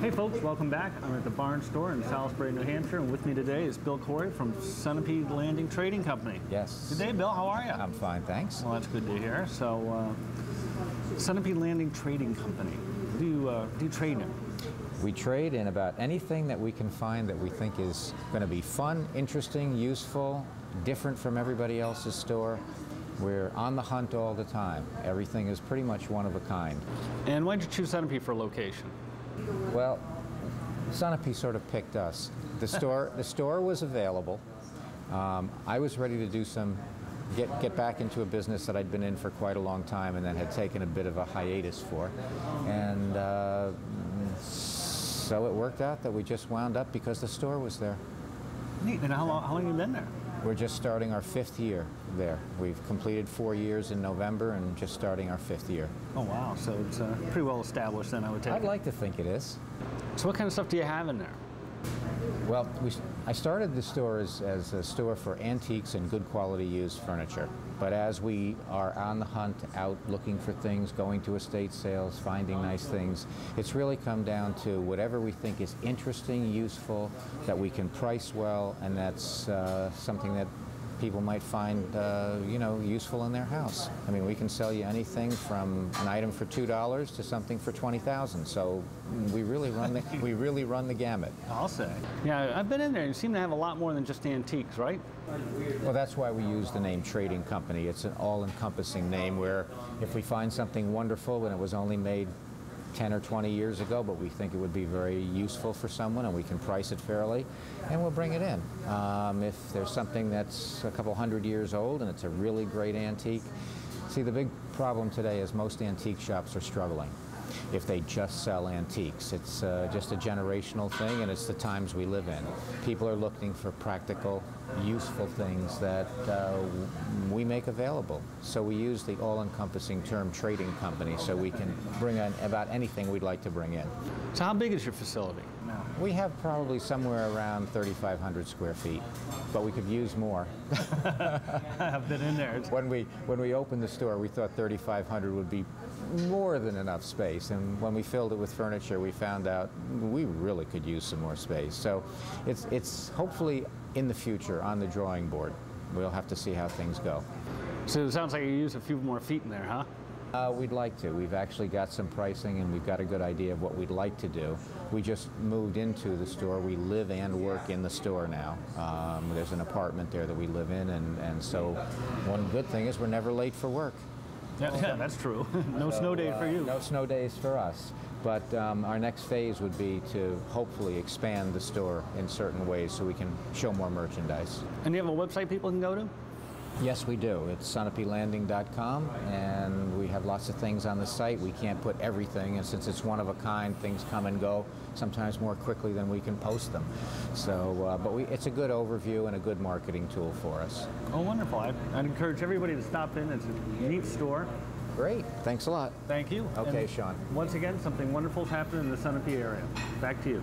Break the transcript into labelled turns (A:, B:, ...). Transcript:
A: Hey folks, welcome back. I'm at the Barn Store in Salisbury, New Hampshire, and with me today is Bill Corey from Sunapee Landing Trading Company.
B: Yes.
A: Good day, Bill. How are you?
B: I'm fine, thanks.
A: Well, that's good to hear. So, Sunapee Landing Trading Company. What do you trade in?
B: We trade in about anything that we can find that we think is going to be fun, interesting, useful, different from everybody else's store. We're on the hunt all the time. Everything is pretty much one of a kind.
A: And why did you choose Sunapee for location?
B: Well, Sunapee sort of picked us. The store was available. I was ready to do get back into a business that I'd been in for quite a long time and then had taken a bit of a hiatus for. And so it worked out that we just wound up because the store was there.
A: Neat. And how long have you been there?
B: We're just starting our 5th year there. We've completed 4 years in November and just starting our 5th year.
A: Oh wow, so it's pretty well established then, I would take it.
B: I'd like to think it is.
A: So what kind of stuff do you have in there?
B: Well, I started the store as a store for antiques and good quality used furniture. But as we are on the hunt, out looking for things, going to estate sales, finding nice things, it's really come down to whatever we think is interesting, useful, that we can price well, and that's something that people might find useful in their house. I mean, we can sell you anything from an item for $2 to something for $20,000. So we really run the gamut.
A: I'll say. Yeah, I've been in there. You seem to have a lot more than just antiques, right?
B: Well, that's why we use the name Trading Company. It's an all-encompassing name where if we find something wonderful and it was only made 10 or 20 years ago, but we think it would be very useful for someone and we can price it fairly, and we'll bring it in. If there's something that's a couple hundred years old and it's a really great antique, see, the big problem today is most antique shops are struggling if they just sell antiques. It's just a generational thing, and it's the times we live in. People are looking for practical, useful things that we make available. So we use the all-encompassing term Trading Company so we can bring in about anything we'd like to bring in.
A: So how big is your facility now?
B: We have probably somewhere around 3,500 square feet, but we could use more.
A: I've been in there.
B: When we opened the store, we thought 3,500 would be more than enough space, and when we filled it with furniture, we found out we really could use some more space. So it's hopefully in the future on the drawing board. We'll have to see how things go.
A: So it sounds like you use a few more feet in there, huh?
B: We'd like to. We've actually got some pricing and we've got a good idea of what we'd like to do. We just moved into the store. We live and work in the store now. There's an apartment there that we live in, and so one good thing is we're never late for work.
A: Yeah, that's true. No snow days for you.
B: No snow days for us. But our next phase would be to hopefully expand the store in certain ways so we can show more merchandise.
A: And do you have a website people can go to?
B: Yes, we do. It's sunapeelanding.com, and we have lots of things on the site. We can't put everything, and since it's one of a kind, things come and go sometimes more quickly than we can post them. So, but it's a good overview and a good marketing tool for us.
A: Oh, wonderful. I'd encourage everybody to stop in. It's a neat store.
B: Great. Thanks a lot.
A: Thank you.
B: Okay,
A: and
B: Sean.
A: Once again, something wonderful has happened in the Sunapee area. Back to you.